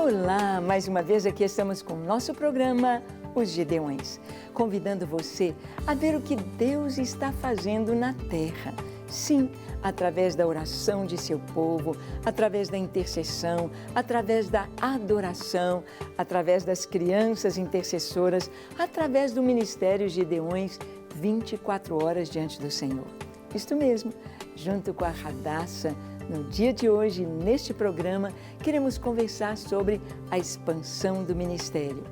Olá, mais uma vez aqui estamos com o nosso programa Os Gideões, convidando você a ver o que Deus está fazendo na terra. Sim, através da oração de seu povo, através da intercessão, através da adoração, através das crianças intercessoras, através do Ministério Gideões, 24 horas diante do Senhor. Isto mesmo, junto com a Radassa, no dia de hoje, neste programa, queremos conversar sobre a expansão do ministério.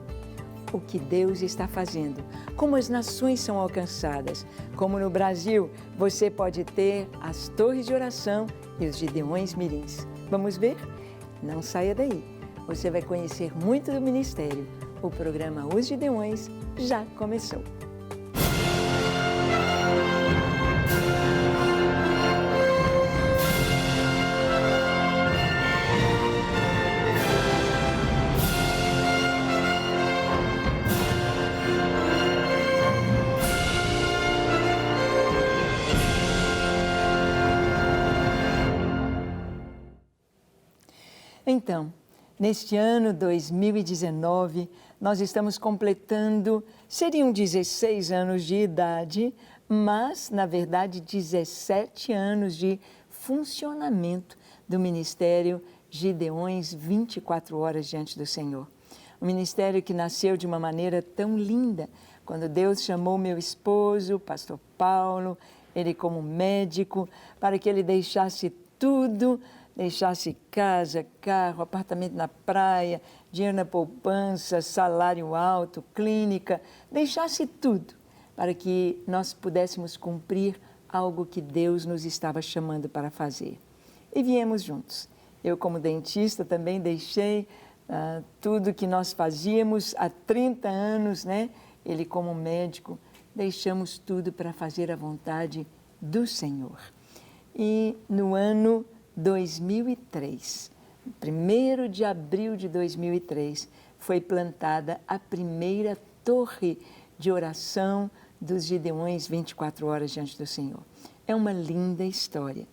O que Deus está fazendo, como as nações são alcançadas, como no Brasil você pode ter as torres de oração e os Gideões Mirins. Vamos ver? Não saia daí, você vai conhecer muito do ministério. O programa Os Gideões já começou. Então, neste ano 2019, nós estamos completando, seriam 16 anos de idade, mas, na verdade, 17 anos de funcionamento do Ministério Gideões 24 horas diante do Senhor. Um ministério que nasceu de uma maneira tão linda, quando Deus chamou meu esposo, pastor Paulo, ele como médico, para que ele deixasse tudo, deixasse casa, carro, apartamento na praia, dinheiro na poupança, salário alto, clínica, deixasse tudo para que nós pudéssemos cumprir algo que Deus nos estava chamando para fazer. E viemos juntos. Eu, como dentista, também deixei tudo que nós fazíamos há 30 anos, né? Ele, como médico, deixamos tudo para fazer a vontade do Senhor. E no ano 2003, 1º de abril de 2003, foi plantada a primeira torre de oração dos Gideões 24 horas diante do Senhor. É uma linda história.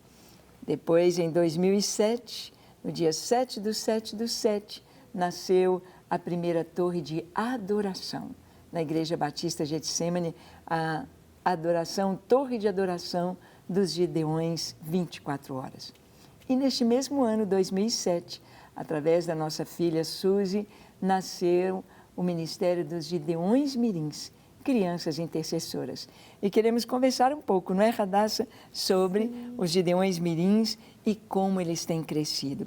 Depois, em 2007, no dia 7/7/7, nasceu a primeira torre de adoração. Na Igreja Batista Getsemane, a adoração, torre de adoração dos Gideões 24 horas. E neste mesmo ano, 2007, através da nossa filha Suzy, nasceu o Ministério dos Gideões Mirins, crianças intercessoras. E queremos conversar um pouco, não é, Radassa, sobre os Gideões Mirins e como eles têm crescido.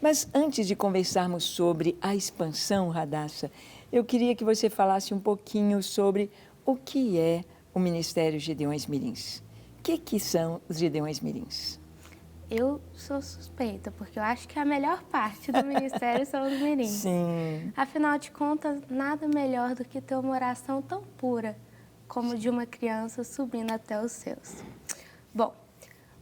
Mas antes de conversarmos sobre a expansão, Radassa, eu queria que você falasse um pouquinho sobre o que é o Ministério Gideões Mirins. O que são os Gideões Mirins? Eu sou suspeita, porque eu acho que a melhor parte do ministério são os mirins. Sim. Afinal de contas, nada melhor do que ter uma oração tão pura como de uma criança subindo até os céus. Bom,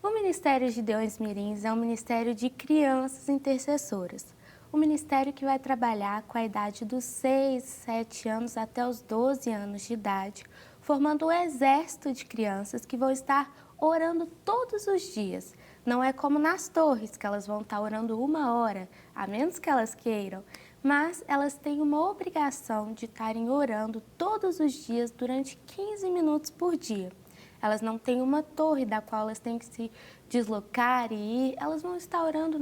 o Ministério Gideões Mirins é um ministério de crianças intercessoras. Um ministério que vai trabalhar com a idade dos 6, 7 anos até os 12 anos de idade, formando um exército de crianças que vão estar orando todos os dias. Não é como nas torres, que elas vão estar orando 1 hora, a menos que elas queiram, mas elas têm uma obrigação de estarem orando todos os dias durante 15 minutos por dia. Elas não têm uma torre da qual elas têm que se deslocar e ir, elas vão estar orando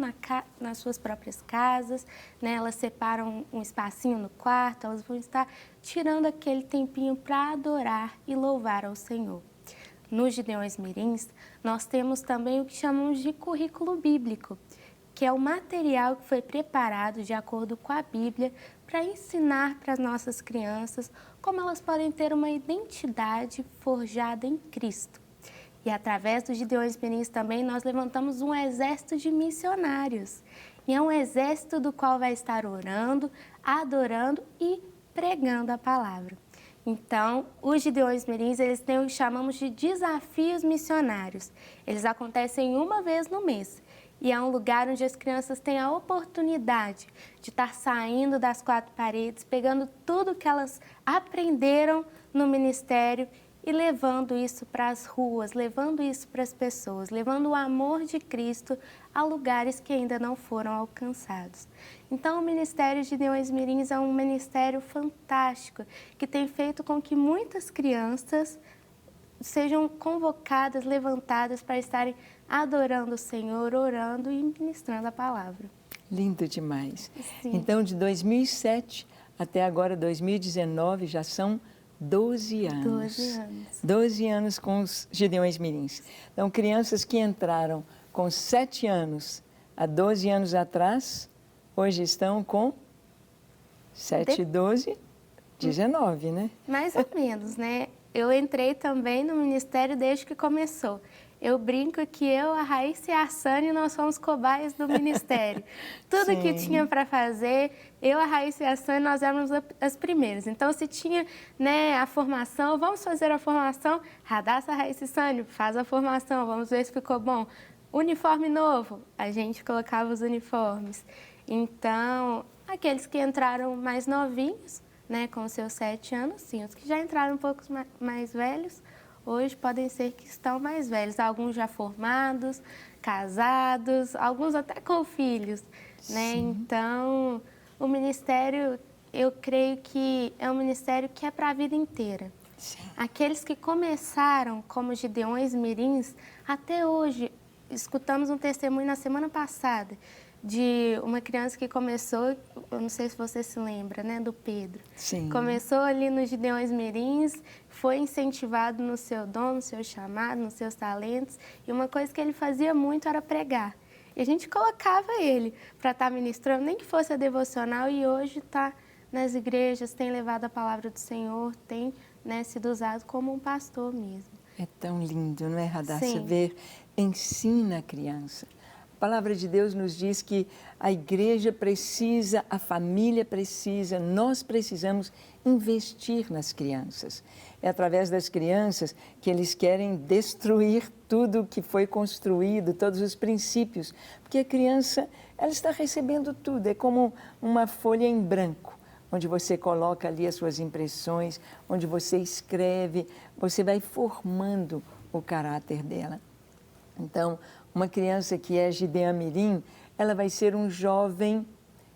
nas suas próprias casas, né? Elas separam um espacinho no quarto, elas vão estar tirando aquele tempinho para adorar e louvar ao Senhor. Nos Gideões Mirins, nós temos também o que chamamos de currículo bíblico, que é o material que foi preparado de acordo com a Bíblia para ensinar para as nossas crianças como elas podem ter uma identidade forjada em Cristo. E através dos Gideões Mirins também nós levantamos um exército de missionários. E é um exército do qual vai estar orando, adorando e pregando a palavra. Então, os Gideões Mirins, eles têm o que chamamos de desafios missionários. Eles acontecem uma vez no mês e é um lugar onde as crianças têm a oportunidade de estar saindo das 4 paredes, pegando tudo que elas aprenderam no ministério e levando isso para as ruas, levando isso para as pessoas, levando o amor de Cristo a lugares que ainda não foram alcançados. Então, o Ministério Gideões Mirins é um ministério fantástico, que tem feito com que muitas crianças sejam convocadas, levantadas para estarem adorando o Senhor, orando e ministrando a palavra. Lindo demais. Sim. Então, de 2007 até agora, 2019, já são 12 anos. 12 anos. 12 anos com os Gideões Mirins. Então, crianças que entraram com 7 anos há 12 anos atrás, hoje estão com 7, 12, 19, né? Mais ou menos, né? Eu entrei também no ministério desde que começou. Eu brinco que eu, a Raíssa e a Sânia, nós fomos cobaias do ministério. Tudo Sim. que tinha para fazer, eu, a Raíssa e a Sânia, nós éramos as primeiras. Então, se tinha, né, a formação, vamos fazer a formação, Radassa, Raíssa e Sânia, faz a formação, vamos ver se ficou bom. Uniforme novo, a gente colocava os uniformes. Então, aqueles que entraram mais novinhos, né, com seus 7 anos, sim. Os que já entraram um pouco mais velhos, hoje podem ser que estão mais velhos. Alguns já formados, casados, alguns até com filhos, né? Então, o ministério, eu creio que é um ministério que é para a vida inteira. Sim. Aqueles que começaram como Gideões Mirins, até hoje, escutamos um testemunho na semana passada, de uma criança que começou, eu não sei se você se lembra, né, do Pedro. Sim. Começou ali nos Gideões Mirins, foi incentivado no seu dom, no seu chamado, nos seus talentos, e uma coisa que ele fazia muito era pregar. E a gente colocava ele para estar ministrando, nem que fosse a devocional, e hoje está nas igrejas, tem levado a palavra do Senhor, tem, né, sido usado como um pastor mesmo. É tão lindo, não é, Radassa? Sim. Ver, ensina a criança. A palavra de Deus nos diz que a igreja precisa, a família precisa, nós precisamos investir nas crianças. É através das crianças que eles querem destruir tudo que foi construído, todos os princípios. Porque a criança, ela está recebendo tudo, é como uma folha em branco, onde você coloca ali as suas impressões, onde você escreve, você vai formando o caráter dela. Então, uma criança que é Gideã Mirim, ela vai ser um jovem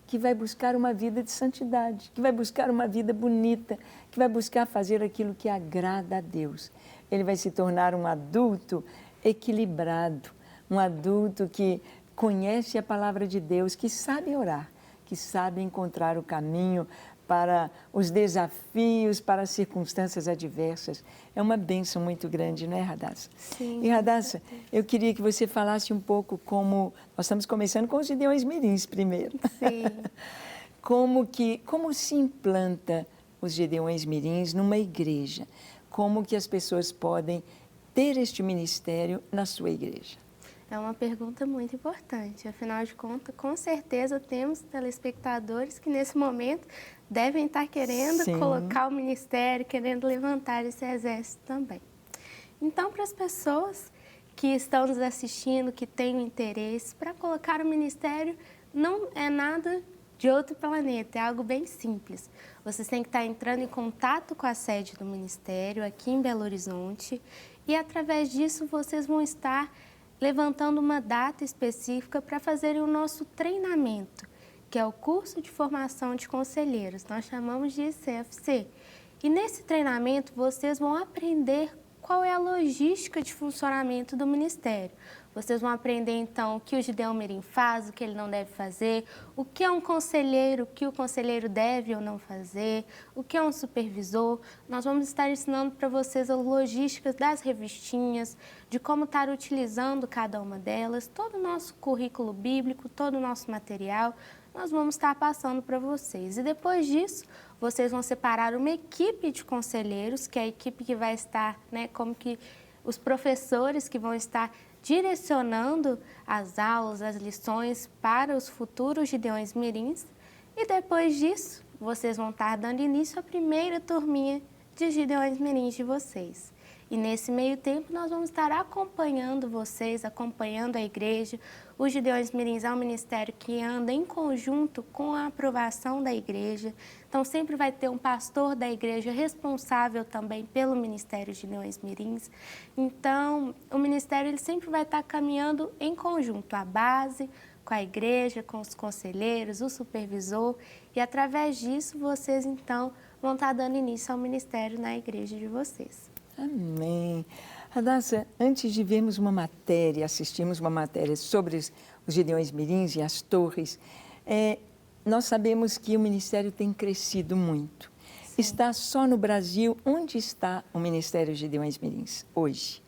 que vai buscar uma vida de santidade, que vai buscar uma vida bonita, que vai buscar fazer aquilo que agrada a Deus. Ele vai se tornar um adulto equilibrado, um adulto que conhece a palavra de Deus, que sabe orar, que sabe encontrar o caminho para os desafios, para as circunstâncias adversas. É uma bênção muito grande, não é, Radassa? Sim. E, Radassa, eu queria que você falasse um pouco como... Nós estamos começando com os Gideões Mirins primeiro. Sim. Como se implanta os Gideões Mirins numa igreja? Como que as pessoas podem ter este ministério na sua igreja? É uma pergunta muito importante. Afinal de contas, com certeza temos telespectadores que nesse momento devem estar querendo Sim. colocar o ministério, querendo levantar esse exército também. Então, para as pessoas que estão nos assistindo, que têm interesse, para colocar o ministério não é nada de outro planeta, é algo bem simples. Vocês têm que estar entrando em contato com a sede do ministério aqui em Belo Horizonte e através disso vocês vão estar levantando uma data específica para fazerem o nosso treinamento, que é o curso de formação de conselheiros, nós chamamos de CFC. E nesse treinamento vocês vão aprender qual é a logística de funcionamento do ministério. Vocês vão aprender então o que o Gideão Mirim faz, o que ele não deve fazer, o que é um conselheiro, o que o conselheiro deve ou não fazer, o que é um supervisor. Nós vamos estar ensinando para vocês a logística das revistinhas, de como estar utilizando cada uma delas, todo o nosso currículo bíblico, todo o nosso material, nós vamos estar passando para vocês. E depois disso, vocês vão separar uma equipe de conselheiros, que é a equipe que vai estar, né, como que os professores que vão estar direcionando as aulas, as lições para os futuros Gideões Mirins. E depois disso, vocês vão estar dando início à primeira turminha de Gideões Mirins de vocês. E nesse meio tempo nós vamos estar acompanhando vocês, acompanhando a igreja. O Gideões Mirins é um ministério que anda em conjunto com a aprovação da igreja. Então sempre vai ter um pastor da igreja responsável também pelo Ministério Gideões Mirins. Então o ministério ele sempre vai estar caminhando em conjunto, a base, com a igreja, com os conselheiros, o supervisor. E através disso vocês então vão estar dando início ao ministério na igreja de vocês. Amém. Radassa, antes de vermos uma matéria, assistirmos uma matéria sobre os Gideões Mirins e as torres, nós sabemos que o ministério tem crescido muito. Sim. Está só no Brasil. Onde está o Ministério Gideões Mirins hoje?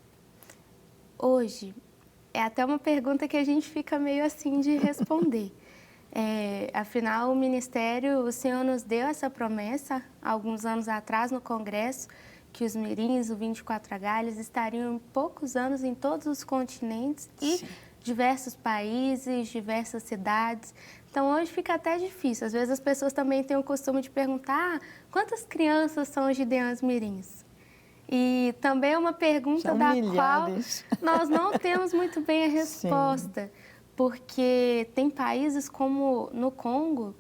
Hoje, é até uma pergunta que a gente fica meio assim de responder. Afinal, o ministério, o Senhor nos deu essa promessa, há alguns anos atrás, no Congresso, que os Mirins, o 24H, eles estariam em poucos anos em todos os continentes e diversos países, diversas cidades. Então, hoje fica até difícil. Às vezes, as pessoas também têm o costume de perguntar quantas crianças são os Gideões Mirins? E também é uma pergunta da qual nós não temos muito bem a resposta. Sim. Porque tem países como no Congo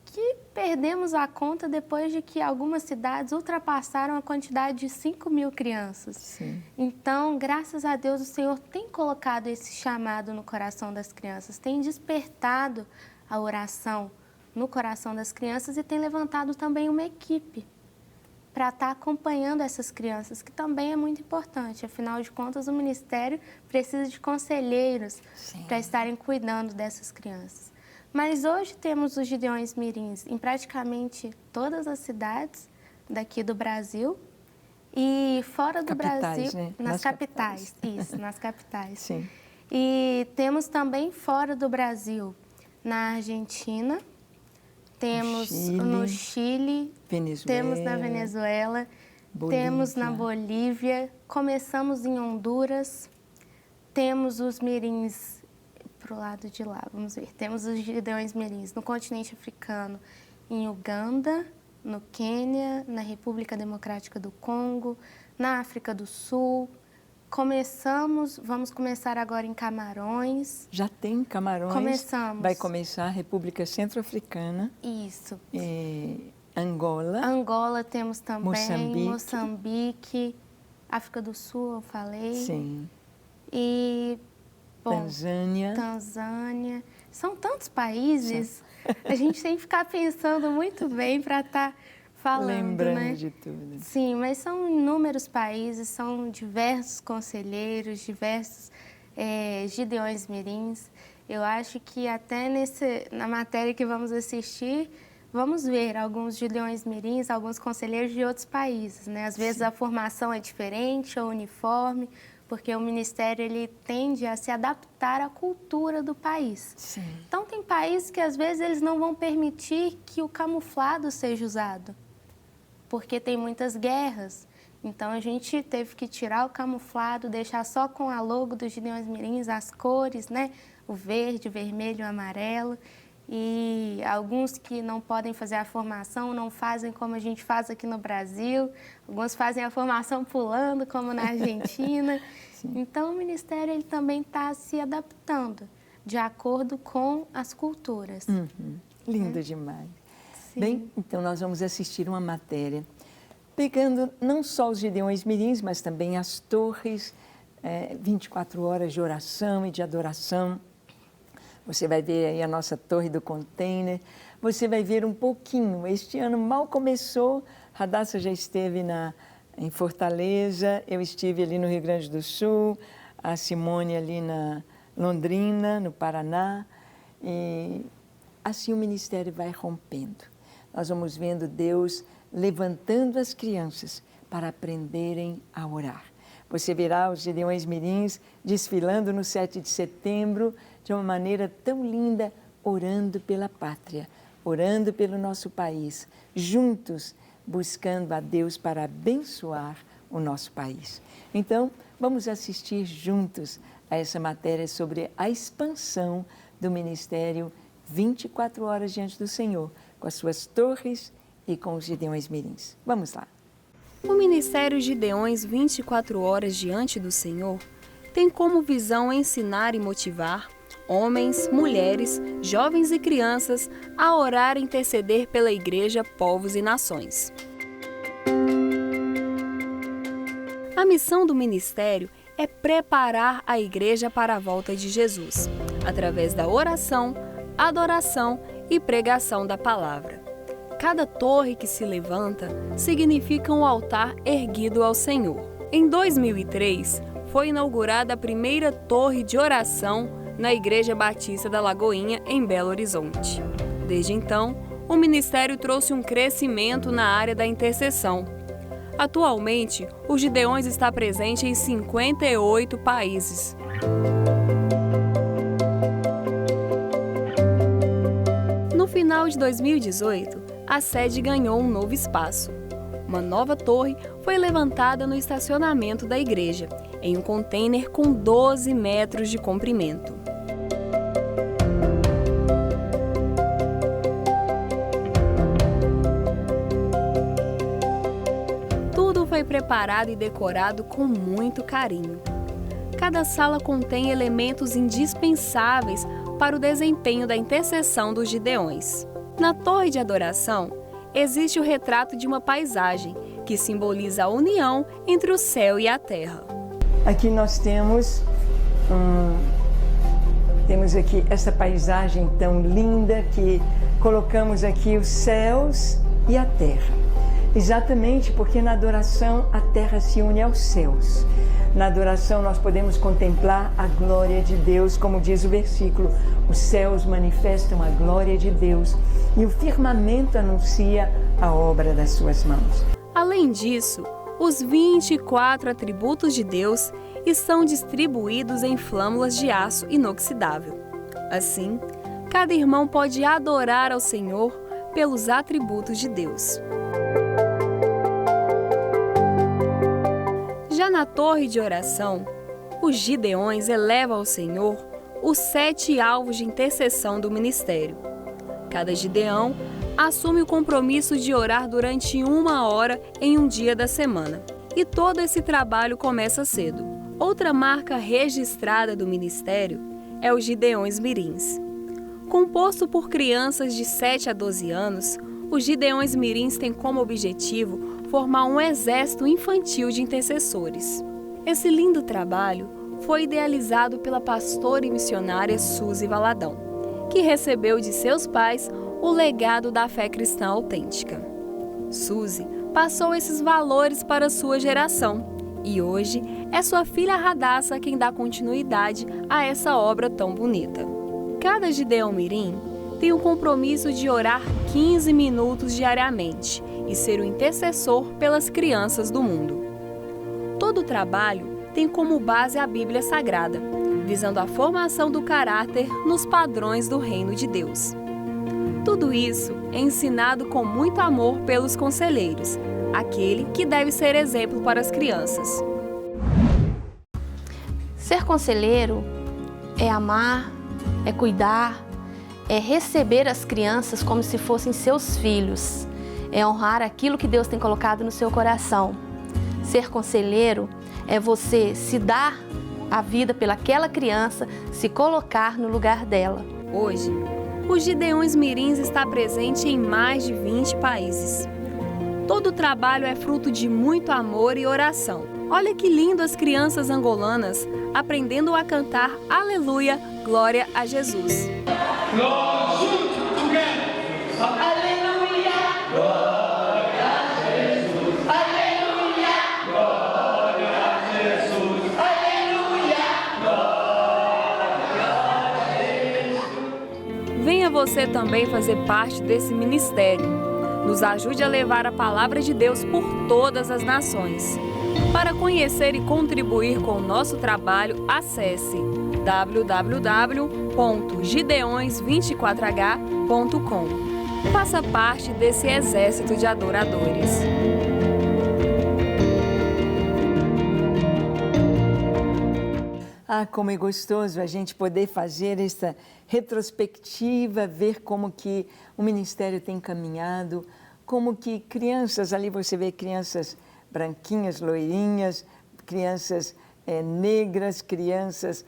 que perdemos a conta depois de que algumas cidades ultrapassaram a quantidade de 5.000 crianças. Sim. Então, graças a Deus, o Senhor tem colocado esse chamado no coração das crianças, tem despertado a oração no coração das crianças e tem levantado também uma equipe para estar acompanhando essas crianças, que também é muito importante. Afinal de contas, o ministério precisa de conselheiros para estarem cuidando dessas crianças. Mas hoje temos os Gideões Mirins em praticamente todas as cidades daqui do Brasil e fora do Brasil, né? nas capitais. Isso, nas capitais. Sim. E temos também fora do Brasil, na Argentina, temos no Chile, temos na Venezuela, temos na Bolívia, começamos em Honduras, temos os Mirins para o lado de lá, vamos ver. Temos os Gideões Mirins no continente africano, em Uganda, no Quênia, na República Democrática do Congo, na África do Sul. Vamos começar agora em Camarões. Já tem Camarões? Começamos. Vai começar a República Centro-Africana. Isso. Angola. Angola temos também. Moçambique. África do Sul, eu falei. Sim. E... Bom, Tanzânia. São tantos países, a gente tem que ficar pensando muito bem para estar falando, lembrando, né? De tudo. Sim, mas são inúmeros países, são diversos conselheiros, diversos Gideões Mirins. Eu acho que até na matéria que vamos assistir, vamos ver alguns Gideões Mirins, alguns conselheiros de outros países, né? Às vezes a formação é diferente ou uniforme, porque o ministério ele tende a se adaptar à cultura do país. Sim. Então, tem países que, às vezes, eles não vão permitir que o camuflado seja usado, porque tem muitas guerras. Então, a gente teve que tirar o camuflado, deixar só com a logo dos Gideões Mirins, as cores, né? O verde, o vermelho, o amarelo. E alguns que não podem fazer a formação, não fazem como a gente faz aqui no Brasil. Alguns fazem a formação pulando, como na Argentina. Então, o Ministério ele também está se adaptando de acordo com as culturas. Lindo demais. Sim. Bem, então nós vamos assistir uma matéria pegando não só os Gideões Mirins, mas também as torres, 24 horas de oração e de adoração. Você vai ver aí a nossa torre do container, você vai ver um pouquinho. Este ano mal começou, Radassa já esteve em Fortaleza, eu estive ali no Rio Grande do Sul, a Simone ali na Londrina, no Paraná. E assim o ministério vai rompendo. Nós vamos vendo Deus levantando as crianças para aprenderem a orar. Você verá os Gideões Mirins desfilando no 7 de setembro de uma maneira tão linda, orando pela pátria, orando pelo nosso país, juntos buscando a Deus para abençoar o nosso país. Então, vamos assistir juntos a essa matéria sobre a expansão do Ministério 24 horas diante do Senhor, com as suas torres e com os Gideões Mirins. Vamos lá. O Ministério Gideões 24 Horas Diante do Senhor tem como visão ensinar e motivar homens, mulheres, jovens e crianças a orar e interceder pela Igreja, povos e nações. A missão do ministério é preparar a Igreja para a volta de Jesus, através da oração, adoração e pregação da palavra. Cada torre que se levanta significa um altar erguido ao Senhor. Em 2003, foi inaugurada a primeira torre de oração na Igreja Batista da Lagoinha, em Belo Horizonte. Desde então, o ministério trouxe um crescimento na área da intercessão. Atualmente, o Gideões está presente em 58 países. No final de 2018, a sede ganhou um novo espaço. Uma nova torre foi levantada no estacionamento da igreja, em um container com 12 metros de comprimento. Tudo foi preparado e decorado com muito carinho. Cada sala contém elementos indispensáveis para o desempenho da intercessão dos Gideões. Na torre de adoração, existe o retrato de uma paisagem que simboliza a união entre o céu e a terra. Aqui nós temos aqui essa paisagem tão linda que colocamos aqui os céus e a terra. Exatamente porque na adoração a terra se une aos céus. Na adoração nós podemos contemplar a glória de Deus, como diz o versículo. Os céus manifestam a glória de Deus e o firmamento anuncia a obra das suas mãos. Além disso, os 24 atributos de Deus estão distribuídos em flâmulas de aço inoxidável. Assim, cada irmão pode adorar ao Senhor pelos atributos de Deus. Já na torre de oração, os Gideões elevam ao Senhor os 7 alvos de intercessão do ministério. Cada Gideão assume o compromisso de orar durante 1 hora em um dia da semana. E todo esse trabalho começa cedo. Outra marca registrada do ministério é o Gideões Mirins. Composto por crianças de 7 a 12 anos, os Gideões Mirins têm como objetivo formar um exército infantil de intercessores. Esse lindo trabalho foi idealizado pela pastora e missionária Suzy Valadão, que recebeu de seus pais o legado da fé cristã autêntica. Suzy passou esses valores para sua geração e hoje é sua filha Radassa quem dá continuidade a essa obra tão bonita. Cada Gideão Mirim tem o compromisso de orar 15 minutos diariamente e ser o intercessor pelas crianças do mundo. Todo o trabalho tem como base a Bíblia Sagrada, visando a formação do caráter nos padrões do reino de Deus. Tudo isso é ensinado com muito amor pelos conselheiros, aquele que deve ser exemplo para as crianças. Ser conselheiro é amar, é cuidar, é receber as crianças como se fossem seus filhos, é honrar aquilo que Deus tem colocado no seu coração. Ser conselheiro é você se dar a vida pelaquela criança, se colocar no lugar dela. Hoje, o Gideões Mirins está presente em mais de 20 países. Todo o trabalho é fruto de muito amor e oração. Olha que lindo as crianças angolanas aprendendo a cantar Aleluia, Glória a Jesus. Venha você também fazer parte desse ministério. Nos ajude a levar a palavra de Deus por todas as nações. Para conhecer e contribuir com o nosso trabalho, acesse www.gideões24h.com. Faça parte desse exército de adoradores. Ah, como é gostoso a gente poder fazer essa retrospectiva, ver como que o ministério tem caminhado, como que crianças, ali você vê crianças branquinhas, loirinhas, crianças negras, crianças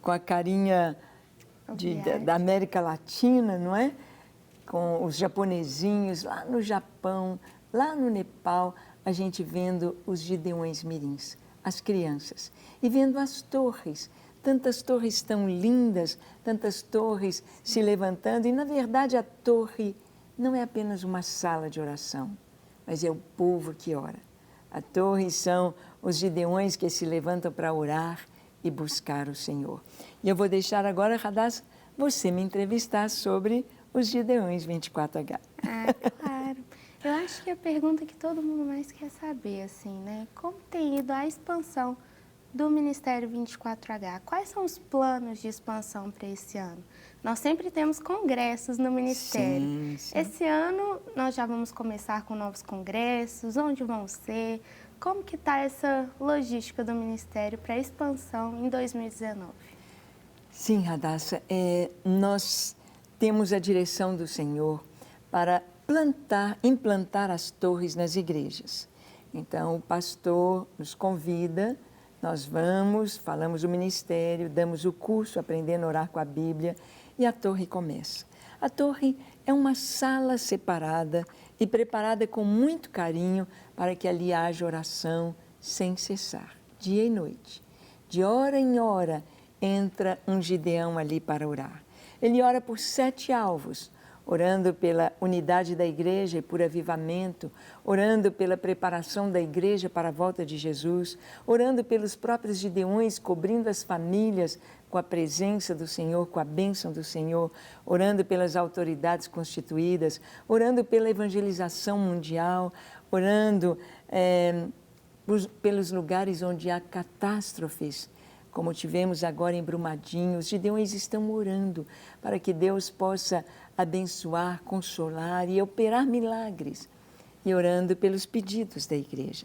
com a carinha da América Latina, não é? Com os japonesinhos lá no Japão, lá no Nepal, a gente vendo os Gideões Mirins, as crianças, e vendo as torres, tantas torres tão lindas, tantas torres se levantando, e na verdade a torre não é apenas uma sala de oração, mas é o povo que ora. A torre são os Gideões que se levantam para orar e buscar o Senhor. E eu vou deixar agora, Radassa, você me entrevistar sobre os Gideões 24H. Ah, claro. Eu acho que a pergunta que todo mundo mais quer saber, assim, né? Como tem ido a expansão do Ministério 24H? Quais são os planos de expansão para esse ano? Nós sempre temos congressos no Ministério. Sim, sim. Esse ano nós já vamos começar com novos congressos, onde vão ser? Como que está essa logística do Ministério para a expansão em 2019? Sim, Radassa, nós temos a direção do Senhor para implantar as torres nas igrejas. Então, o pastor nos convida, nós vamos, falamos do ministério, damos o curso Aprendendo a Orar com a Bíblia e a torre começa. A torre é uma sala separada e preparada com muito carinho para que ali haja oração sem cessar, dia e noite. De hora em hora entra um Gideão ali para orar. Ele ora por 7 alvos, orando pela unidade da igreja e por avivamento, orando pela preparação da igreja para a volta de Jesus, orando pelos próprios Gideões, cobrindo as famílias com a presença do Senhor, com a bênção do Senhor, orando pelas autoridades constituídas, orando pela evangelização mundial, orando pelos lugares onde há catástrofes, como tivemos agora em Brumadinho. Os Gideões estão orando para que Deus possa abençoar, consolar e operar milagres, e orando pelos pedidos da igreja.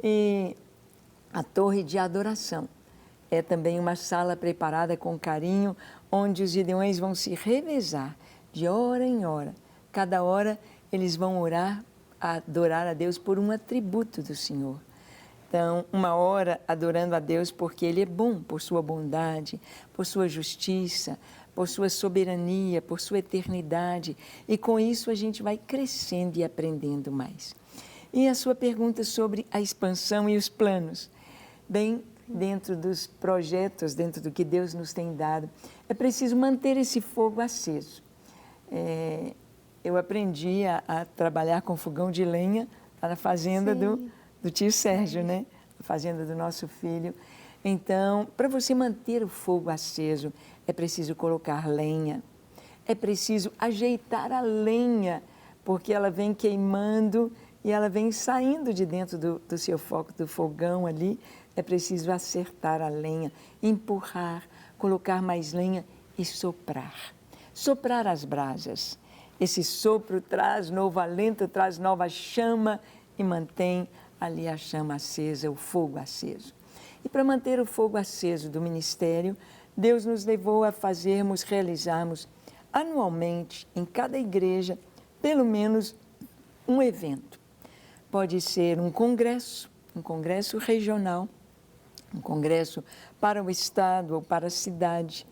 E a torre de adoração é também uma sala preparada com carinho, onde os Gideões vão se revezar de hora em hora. Cada hora eles vão orar, adorar a Deus por um atributo do Senhor. Então, uma hora adorando a Deus porque Ele é bom, por sua bondade, por sua justiça, por sua soberania, por sua eternidade. E com isso a gente vai crescendo e aprendendo mais. E a sua pergunta sobre a expansão e os planos. Bem, dentro dos projetos, dentro do que Deus nos tem dado, é preciso manter esse fogo aceso. Eu aprendi a trabalhar com fogão de lenha na fazenda do tio Sérgio, né? A fazenda do nosso filho. Então, para você manter o fogo aceso, é preciso colocar lenha, é preciso ajeitar a lenha, porque ela vem queimando e ela vem saindo de dentro do seu foco, do fogão ali. É preciso acertar a lenha, empurrar, colocar mais lenha e soprar. Soprar as brasas. Esse sopro traz novo alento, traz nova chama e mantém ali a chama acesa, o fogo aceso. E para manter o fogo aceso do ministério, Deus nos levou a realizarmos anualmente, em cada igreja, pelo menos um evento. Pode ser um congresso regional, um congresso para o estado ou para a cidade,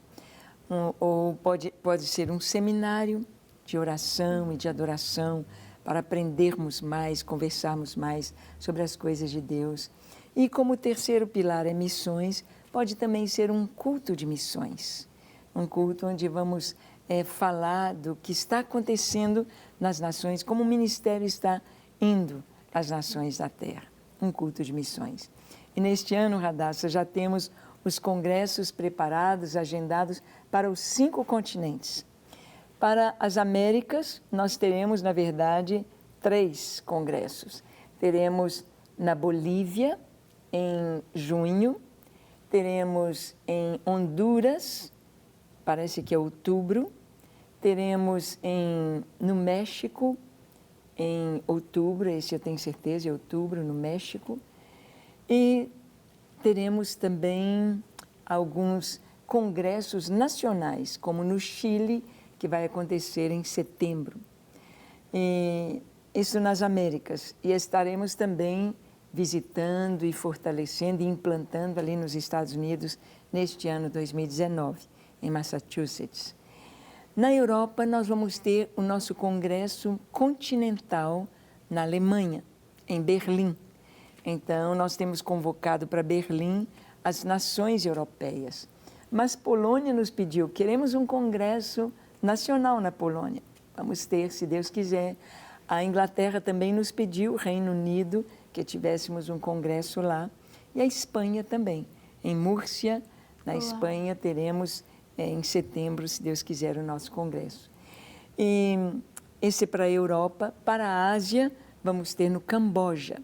ou pode ser um seminário de oração e de adoração, para aprendermos mais, conversarmos mais sobre as coisas de Deus. E como terceiro pilar é missões, pode também ser um culto de missões, um culto onde vamos falar do que está acontecendo nas nações, como o ministério está indo às nações da terra, um culto de missões. E neste ano, Radassa, já temos os congressos preparados, agendados para os 5 continentes. Para as Américas, nós teremos, na verdade, 3 congressos. Teremos na Bolívia, em junho, teremos em Honduras, parece que é outubro, teremos no México, em outubro, esse eu tenho certeza, é outubro, no México, e teremos também alguns congressos nacionais, como no Chile, que vai acontecer em setembro. E isso nas Américas. E estaremos também visitando e fortalecendo e implantando ali nos Estados Unidos neste ano 2019, em Massachusetts. Na Europa, nós vamos ter o nosso congresso continental na Alemanha, em Berlim. Então, nós temos convocado para Berlim as nações europeias. Mas Polônia nos pediu, queremos um congresso nacional na Polônia. Vamos ter, se Deus quiser. A Inglaterra também nos pediu, o Reino Unido, que tivéssemos um congresso lá. E a Espanha também. Em Múrcia, na Espanha, teremos em setembro, se Deus quiser, o nosso congresso. E esse é para a Europa. Para a Ásia, vamos ter no Camboja.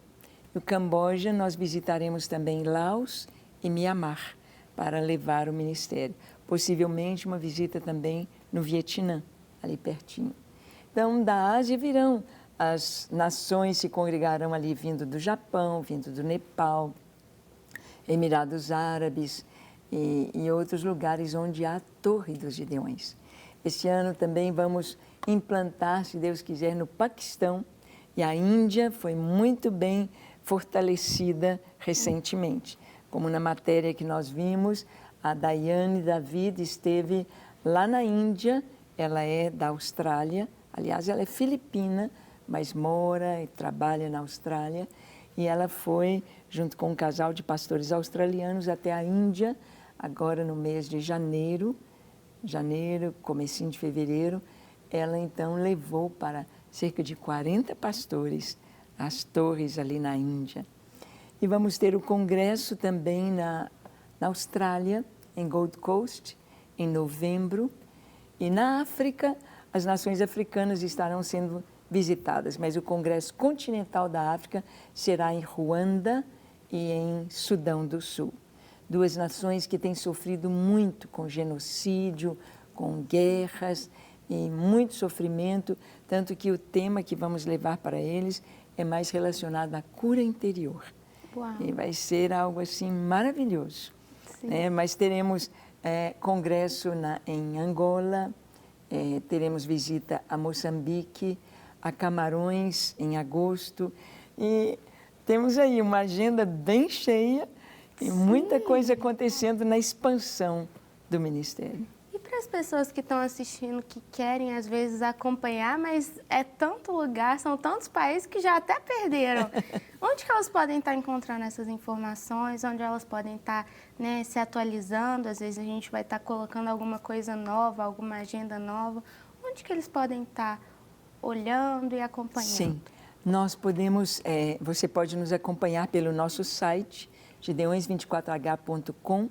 No Camboja, nós visitaremos também Laos e Mianmar, para levar o ministério. Possivelmente uma visita também no Vietnã, ali pertinho. Então, da Ásia virão, as nações se congregarão ali vindo do Japão, vindo do Nepal, Emirados Árabes e outros lugares onde há a Torre dos Gideões. Este ano também vamos implantar, se Deus quiser, no Paquistão, e a Índia foi muito bem fortalecida recentemente. Como na matéria que nós vimos, a Daiane David esteve lá na Índia, ela é da Austrália, aliás, ela é filipina, mas mora e trabalha na Austrália, e ela foi, junto com um casal de pastores australianos, até a Índia, agora no mês de janeiro, comecinho de fevereiro, ela então levou para cerca de 40 pastores as torres ali na Índia. E vamos ter o congresso também na Austrália, em Gold Coast, em novembro. E na África, as nações africanas estarão sendo visitadas, mas o Congresso Continental da África será em Ruanda e em Sudão do Sul. Duas nações que têm sofrido muito com genocídio, com guerras e muito sofrimento, tanto que o tema que vamos levar para eles é mais relacionado à cura interior. Uau. E vai ser algo assim maravilhoso. Mas teremos congresso em Angola, teremos visita a Moçambique, a Camarões em agosto, e temos aí uma agenda bem cheia e muita coisa acontecendo na expansão do ministério. E para as pessoas que estão assistindo, que querem às vezes acompanhar, mas é tanto lugar, são tantos países que já até perderam. Onde que elas podem estar encontrando essas informações? Onde elas podem estar, né, se atualizando? Às vezes a gente vai estar colocando alguma coisa nova, alguma agenda nova. Onde que eles podem estar olhando e acompanhando? Sim, nós podemos, você pode nos acompanhar pelo nosso site, gideões24h.com,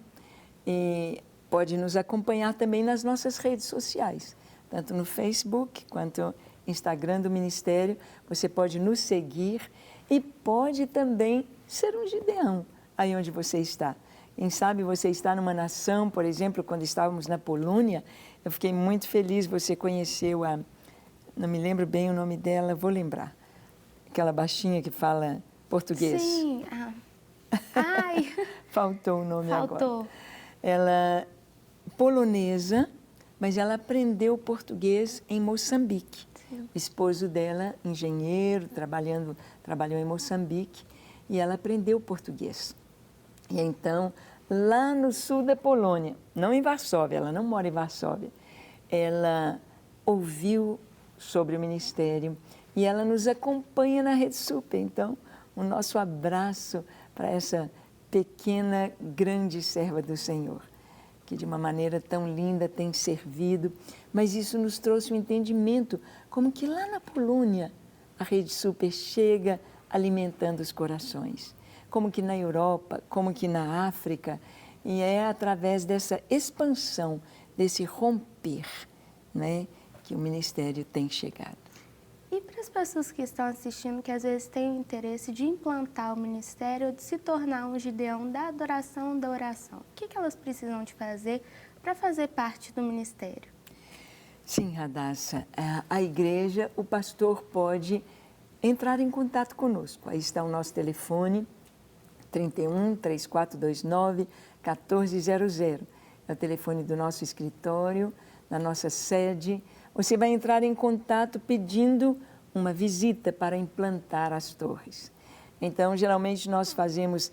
e pode nos acompanhar também nas nossas redes sociais, tanto no Facebook quanto no Instagram do Ministério. Você pode nos seguir e pode também ser um Gideão aí onde você está. Quem sabe você está numa nação, por exemplo, quando estávamos na Polônia, eu fiquei muito feliz, você conheceu não me lembro bem o nome dela, vou lembrar, aquela baixinha que fala português. Sim. Ai. Faltou o nome agora. Faltou. Ela polonesa, mas ela aprendeu português em Moçambique. Sim. O esposo dela, engenheiro, trabalhou em Moçambique, e ela aprendeu português. E então, lá no sul da Polônia, não em Varsóvia, ela não mora em Varsóvia, ela ouviu sobre o ministério e ela nos acompanha na Rede Super. Então, o nosso abraço para essa pequena, grande serva do Senhor, que de uma maneira tão linda tem servido, mas isso nos trouxe um entendimento, como que lá na Polônia a Rede Super chega alimentando os corações, como que na Europa, como que na África, e é através dessa expansão, desse romper, né, que o ministério tem chegado. E para as pessoas que estão assistindo, que às vezes têm o interesse de implantar o ministério ou de se tornar um Gideão da adoração, da oração, o que elas precisam de fazer para fazer parte do ministério? Sim, Radassa, a igreja, o pastor pode entrar em contato conosco. Aí está o nosso telefone, 31 3429 1400. É o telefone do nosso escritório, da nossa sede. Você vai entrar em contato pedindo uma visita para implantar as torres. Então, geralmente nós fazemos,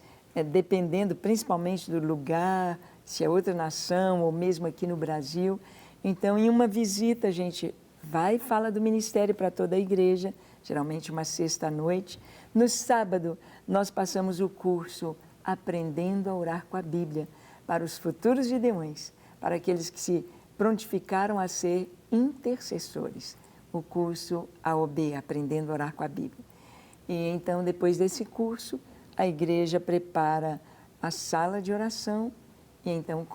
dependendo principalmente do lugar, se é outra nação ou mesmo aqui no Brasil. Então, em uma visita, a gente vai e fala do ministério para toda a igreja, geralmente uma sexta-noite. No sábado, nós passamos o curso Aprendendo a Orar com a Bíblia para os futuros gideões, para aqueles que se prontificaram a ser intercessores. O curso AOB, Aprendendo a Orar com a Bíblia. E então, depois desse curso, a igreja prepara a sala de oração e então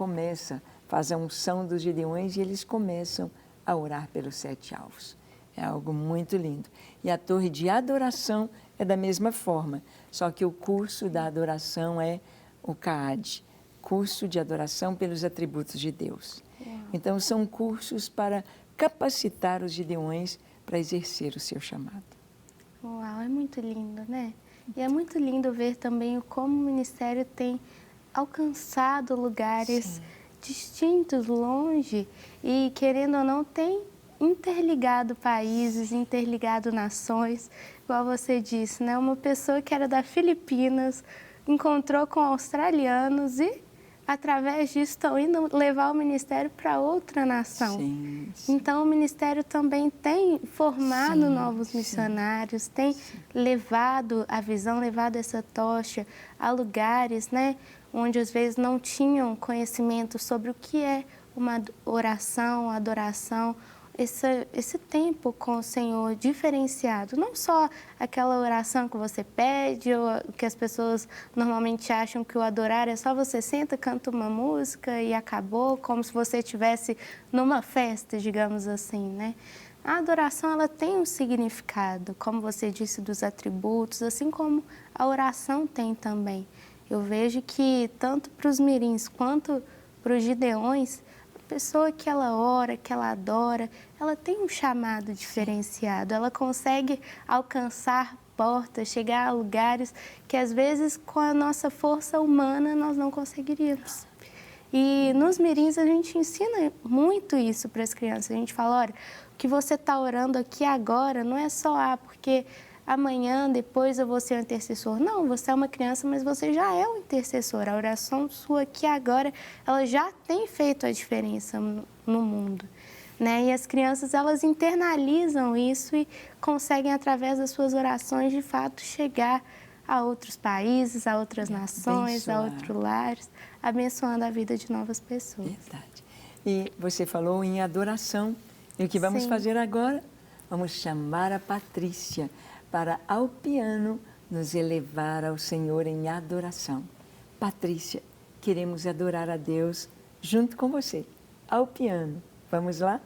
faz a unção dos gideões e eles começam a orar pelos 7 alvos. É algo muito lindo. E a torre de adoração é da mesma forma, só que o curso da adoração é o CAAD, Curso de Adoração pelos Atributos de Deus. Então, são cursos para capacitar os gideões para exercer o seu chamado. Uau, é muito lindo, né? E é muito lindo ver também como o ministério tem alcançado lugares distintos, longe, e querendo ou não, tem interligado países, interligado nações, igual você disse, né? Uma pessoa que era da Filipinas encontrou com australianos e, através disso, estão indo levar o ministério para outra nação. Sim. Então, o ministério também tem formado novos missionários, tem levado a visão, levado essa tocha a lugares, né, onde às vezes não tinham conhecimento sobre o que é uma oração, adoração, esse tempo com o Senhor diferenciado. Não só aquela oração que você pede, ou que as pessoas normalmente acham que o adorar é só você senta, canta uma música e acabou, como se você estivesse numa festa, digamos assim, né? A adoração, ela tem um significado, como você disse, dos atributos, assim como a oração tem também. Eu vejo que tanto para os mirins quanto para os gideões, pessoa que ela ora, que ela adora, ela tem um chamado diferenciado, ela consegue alcançar portas, chegar a lugares que às vezes com a nossa força humana nós não conseguiríamos. E nos mirins a gente ensina muito isso para as crianças, a gente fala, olha, o que você está orando aqui agora não é só porque amanhã, depois eu vou ser um intercessor. Não, você é uma criança, mas você já é um intercessor. A oração sua aqui agora, ela já tem feito a diferença no mundo, né? E as crianças, elas internalizam isso e conseguem, através das suas orações, de fato, chegar a outros países, a outras nações, a outros lares, abençoando a vida de novas pessoas. Verdade. E você falou em adoração. E o que vamos fazer agora? Vamos chamar a Patrícia para, ao piano, nos elevar ao Senhor em adoração. Patrícia, queremos adorar a Deus junto com você, ao piano. Vamos lá?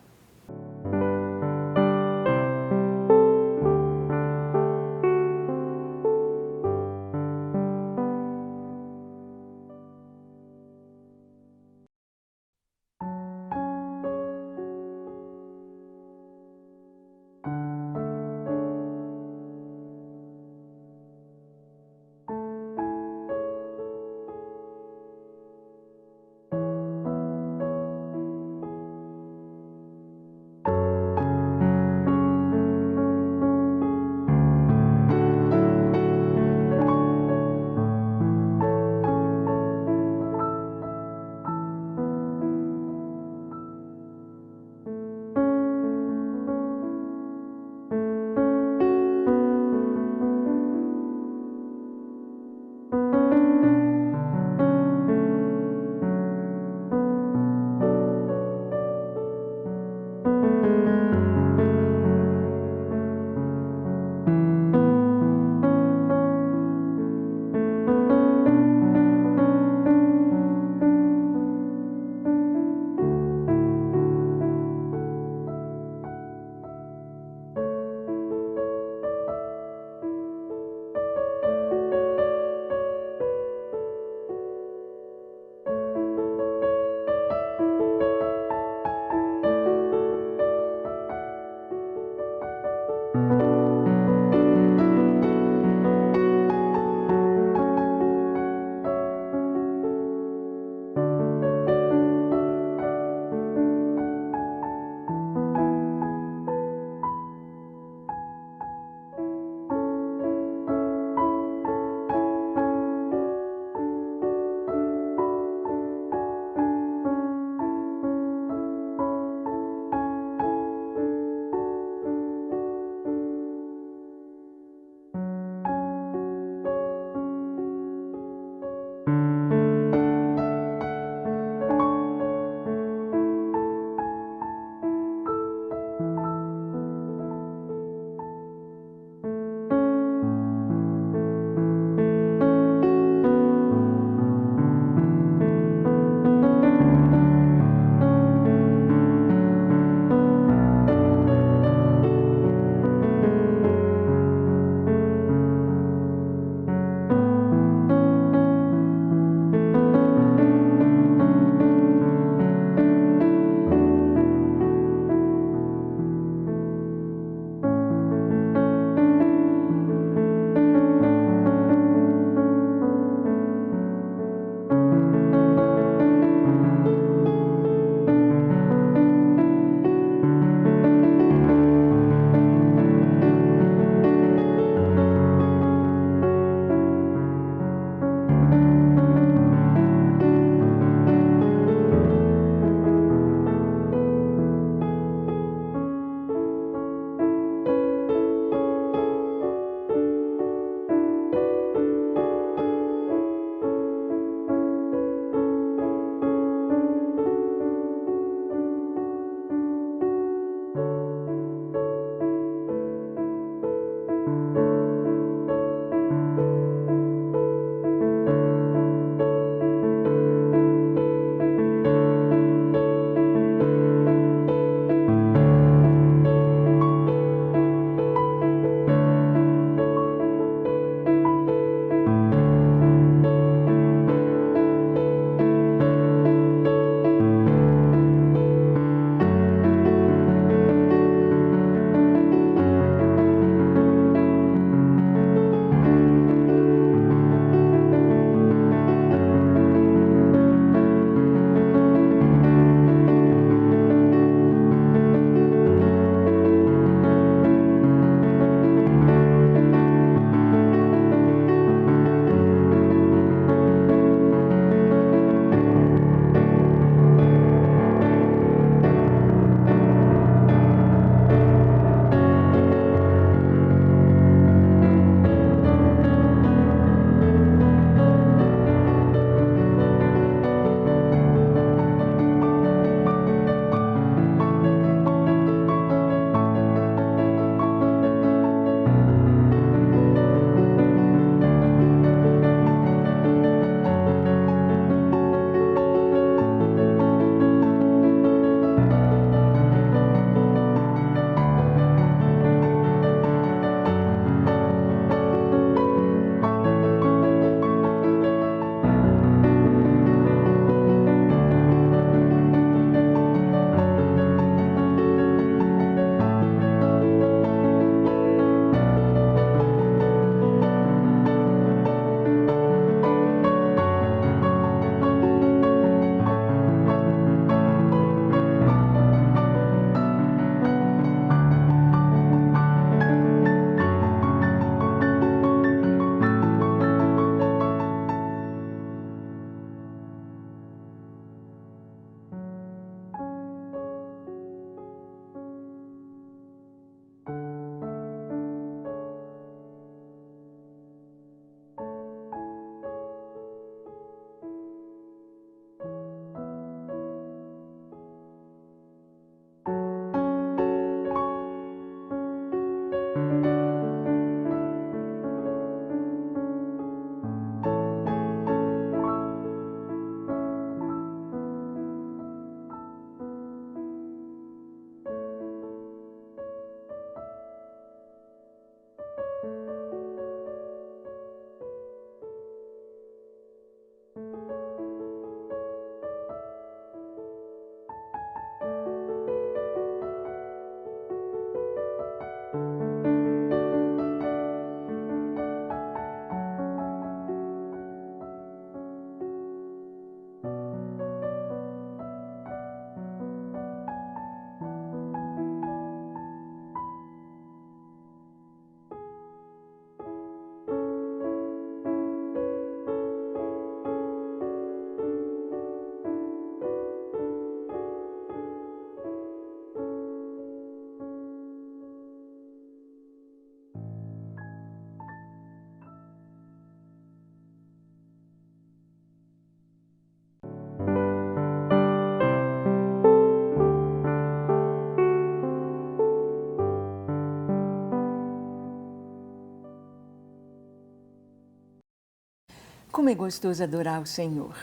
Como é gostoso adorar o Senhor.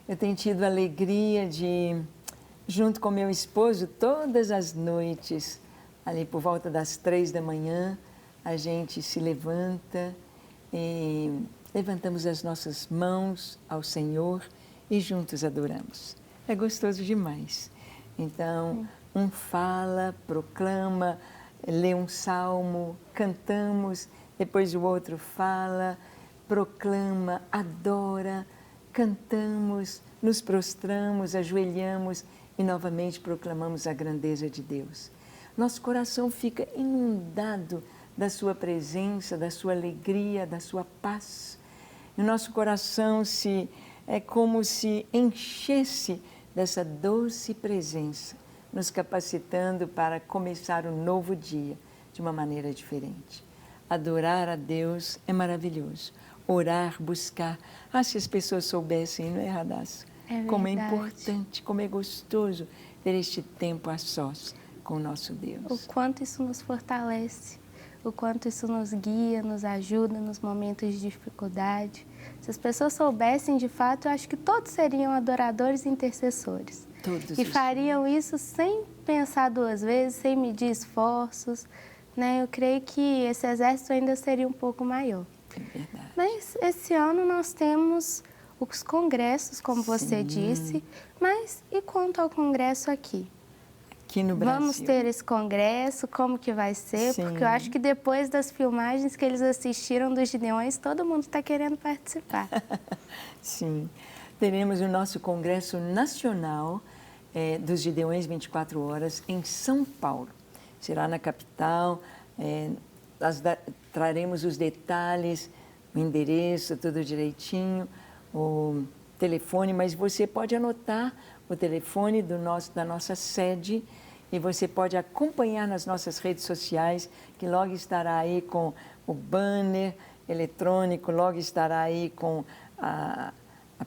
Eu tenho tido a alegria de, junto com meu esposo, todas as noites, ali por volta das 3 da manhã, a gente se levanta e levantamos as nossas mãos ao Senhor e juntos adoramos. É gostoso demais. Então, um fala, proclama, lê um salmo, cantamos, depois o outro fala, proclama, adora, cantamos, nos prostramos, ajoelhamos e novamente proclamamos a grandeza de Deus. Nosso coração fica inundado da sua presença, da sua alegria, da sua paz. E o nosso coração é como se enchesse dessa doce presença, nos capacitando para começar um novo dia de uma maneira diferente. Adorar a Deus é maravilhoso. Orar, buscar. Se as pessoas soubessem, não é, Radassa? Como é importante, como é gostoso ter este tempo a sós com o nosso Deus. O quanto isso nos fortalece, o quanto isso nos guia, nos ajuda nos momentos de dificuldade. Se as pessoas soubessem de fato, eu acho que todos seriam adoradores e intercessores. Todos. E fariam isso sem pensar duas vezes, sem medir esforços, né? Eu creio que esse exército ainda seria um pouco maior. É verdade. Mas esse ano nós temos os congressos, como você disse, mas e quanto ao congresso aqui? Aqui no Brasil. Vamos ter esse congresso, como que vai ser? Sim. Porque eu acho que depois das filmagens que eles assistiram dos Gideões, todo mundo está querendo participar. Sim, teremos o nosso congresso nacional dos Gideões 24 horas em São Paulo. Será na capital, traremos os detalhes, o endereço, tudo direitinho, o telefone, mas você pode anotar o telefone da nossa sede e você pode acompanhar nas nossas redes sociais, que logo estará aí com o banner eletrônico, logo estará aí com a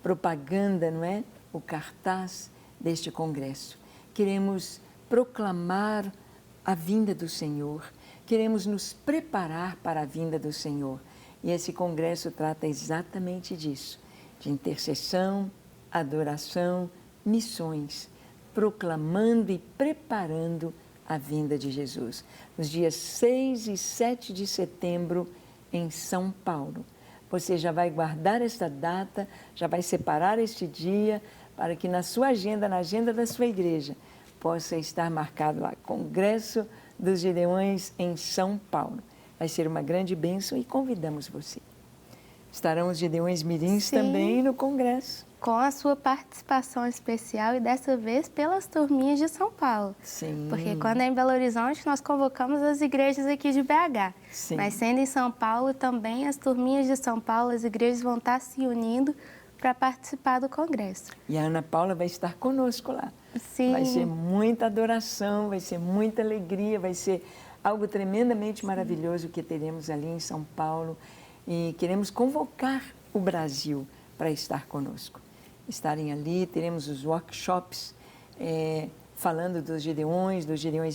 propaganda, não é? O cartaz deste congresso. Queremos proclamar a vinda do Senhor, queremos nos preparar para a vinda do Senhor. E esse congresso trata exatamente disso, de intercessão, adoração, missões, proclamando e preparando a vinda de Jesus. Nos dias 6 e 7 de setembro, em São Paulo. Você já vai guardar esta data, já vai separar este dia, para que na sua agenda, na agenda da sua igreja, possa estar marcado lá, Congresso dos Gideões em São Paulo. Vai ser uma grande bênção e convidamos você. Estarão os Gideões Mirins também no Congresso. Com a sua participação especial e dessa vez pelas turminhas de São Paulo. Sim. Porque quando é em Belo Horizonte, nós convocamos as igrejas aqui de BH. Sim. Mas sendo em São Paulo também, as turminhas de São Paulo, as igrejas vão estar se unindo para participar do congresso. E a Ana Paula vai estar conosco lá. Sim. Vai ser muita adoração, vai ser muita alegria, vai ser algo tremendamente maravilhoso que teremos ali em São Paulo. E queremos convocar o Brasil para estar conosco. Estarem ali, teremos os workshops falando dos Gideões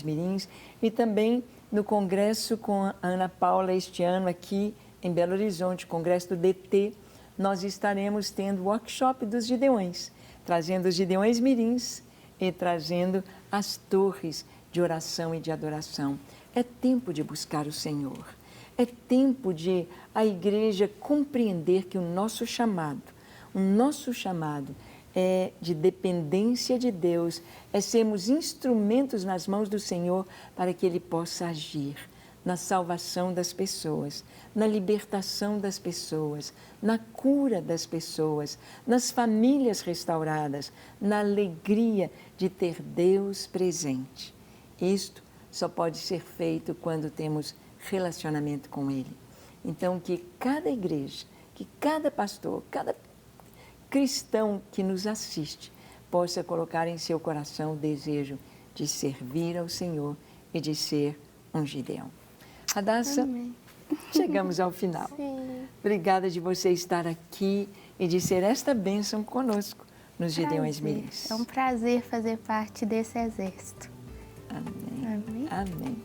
Mirins, e também no congresso com a Ana Paula este ano aqui em Belo Horizonte, congresso do DT, nós estaremos tendo o workshop dos Gideões, trazendo os Gideões Mirins e trazendo as torres de oração e de adoração. É tempo de buscar o Senhor. É tempo de a igreja compreender que o nosso chamado é de dependência de Deus, é sermos instrumentos nas mãos do Senhor para que Ele possa agir na salvação das pessoas, na libertação das pessoas, na cura das pessoas, nas famílias restauradas, na alegria de ter Deus presente. Isto só pode ser feito quando temos relacionamento com Ele. Então, que cada igreja, que cada pastor, cada cristão que nos assiste possa colocar em seu coração o desejo de servir ao Senhor e de ser um Gideão. Radassa, chegamos ao final. Sim. Obrigada de você estar aqui e de ser esta bênção conosco nos Gideões Mirins. É um prazer fazer parte desse exército. Amém. Amém. Amém.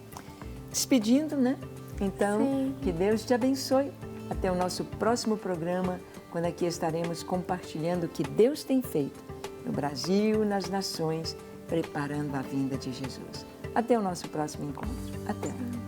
Despedindo, né? Então, Sim. que Deus te abençoe. Até o nosso próximo programa quando aqui estaremos compartilhando o que Deus tem feito no Brasil, nas nações, preparando a vinda de Jesus. Até o nosso próximo encontro. Até lá.